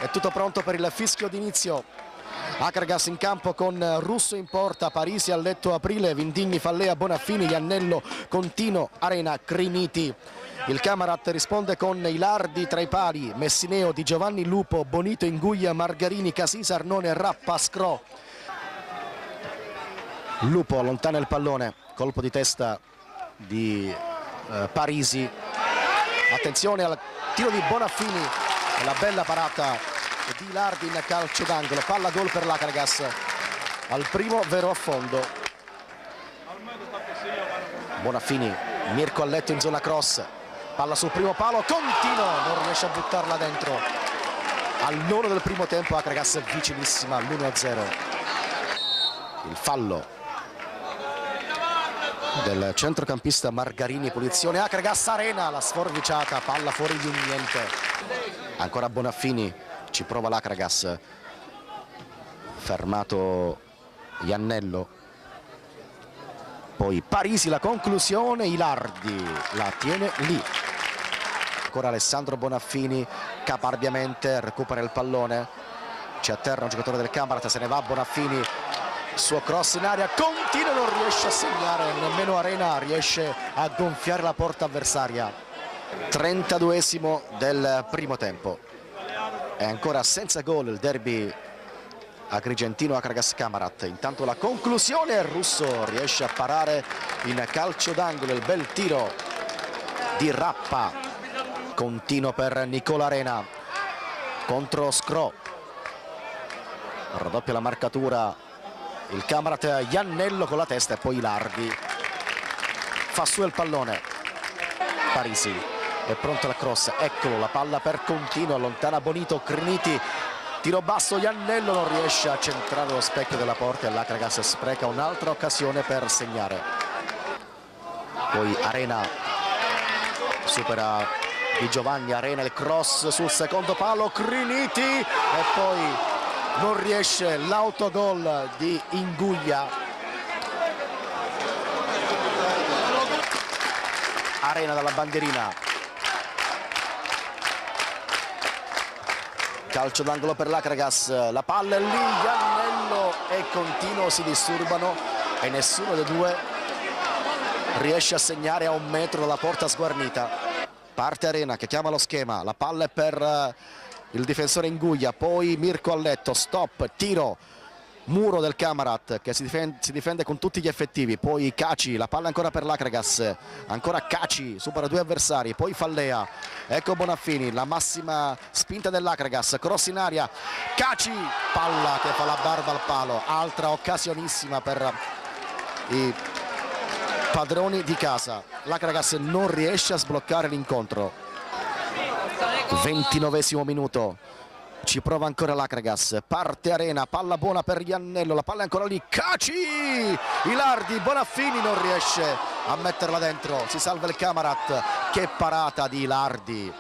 È tutto pronto per il fischio d'inizio. Akragas in campo con Russo in porta, Parisi, Alletto, Aprile, Vindigni, Fallea, Bonaffini, Iannello, Contino, Arena, Criniti. Il Camarat risponde con Ilardi tra i pali, Messineo, Di Giovanni, Lupo, Bonito, Inguglia, Margarini, Casisa, Arnone, Rappa, Scro. Lupo allontana il pallone, colpo di testa di Parisi. Attenzione al tiro di Bonaffini e la bella parata di Ilardi in calcio d'angolo. Palla gol per l'Akragas al primo vero affondo. Bonaffini, Mirko Alletto in zona cross, palla sul primo palo, Contino non riesce a buttarla dentro. Al nono del primo tempo Akragas è vicinissima all'1-0. Il fallo del centrocampista Margarini, punizione Akragas, Arena, la sforbiciata, palla fuori di un niente. Ancora Bonaffini, ci prova l'Akragas, fermato Iannello, poi Parisi, la conclusione, Ilardi la tiene lì. Ancora Alessandro Bonaffini, caparbiamente recupera il pallone, ci atterra un giocatore del Camarat, se ne va Bonaffini, suo cross in aria, Contino non riesce a segnare, nemmeno Arena riesce a gonfiare la porta avversaria. 32esimo del primo tempo. È ancora senza gol il derby agrigentino Akragas Camarat. Intanto la conclusione, Russo riesce a parare in calcio d'angolo, il bel tiro di Rappa. Continuo per Nicola Arena contro Scro, raddoppia la marcatura il Camarat, Iannello con la testa e poi Ilardi fa su il pallone. Parisi è pronto alla cross, eccolo la palla per Contino, allontana Bonito, Criniti, tiro basso, Iannello non riesce a centrare lo specchio della porta e l'Akragas spreca un'altra occasione per segnare. Poi Arena supera Di Giovanni, Arena il cross sul secondo palo, Criniti e poi non riesce l'autogol di Inguglia. Arena dalla bandierina, calcio d'angolo per l'Akragas, la palla è lì, Iannello e Contino si disturbano e nessuno dei due riesce a segnare a 1 metro dalla porta sguarnita. Parte Arena che chiama lo schema, la palla è per il difensore Inguglia, poi Mirko Alletto, stop, tiro, muro del Camarat che si difende con tutti gli effettivi, poi Caci, la palla ancora per l'Akragas, ancora Caci, supera 2 avversari, poi Fallea, ecco Bonaffini, la massima spinta dell'Akragas, cross in aria, Caci, palla che fa la barba al palo, altra occasionissima per i padroni di casa. L'Akragas non riesce a sbloccare l'incontro. 29esimo minuto, ci prova ancora l'Akragas, parte Arena, palla buona per Iannello, la palla è ancora lì, Caci, Ilardi, Bonaffini non riesce a metterla dentro, si salva il Camarat, che parata di Ilardi,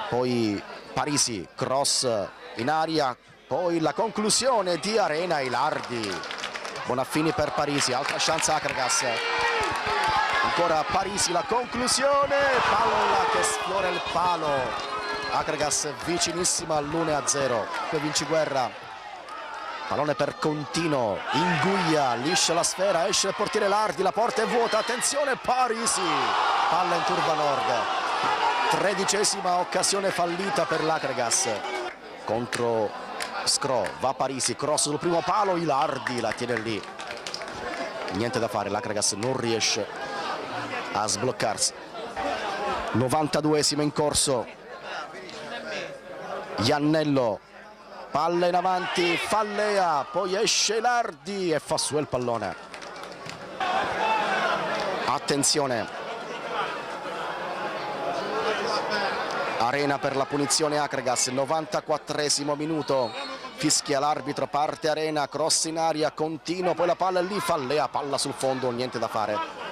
poi Parisi, cross in aria, poi la conclusione di Arena, Ilardi, Bonaffini per Parisi, altra chance Akragas, ancora Parisi, la conclusione, palla che sfiora il palo. Akragas vicinissima all'1-0. Poi Vinciguerra, pallone per Contino, Inguglia, liscia la sfera, esce il portiere Lardi, la porta è vuota, attenzione Parisi, palla in curva nord. 13esima occasione fallita per l'Akragas contro Scro, va Parisi, cross sul primo palo, Ilardi la tiene lì, niente da fare, l'Akragas non riesce a sbloccarsi. 92esima in corso, Iannello, palla in avanti, Fallea, poi esce Ilardi e fa su il pallone. Attenzione, Arena per la punizione Akragas, 94esimo minuto, fischia l'arbitro, parte Arena, cross in aria, Contino, poi la palla è lì, Fallea, palla sul fondo, niente da fare.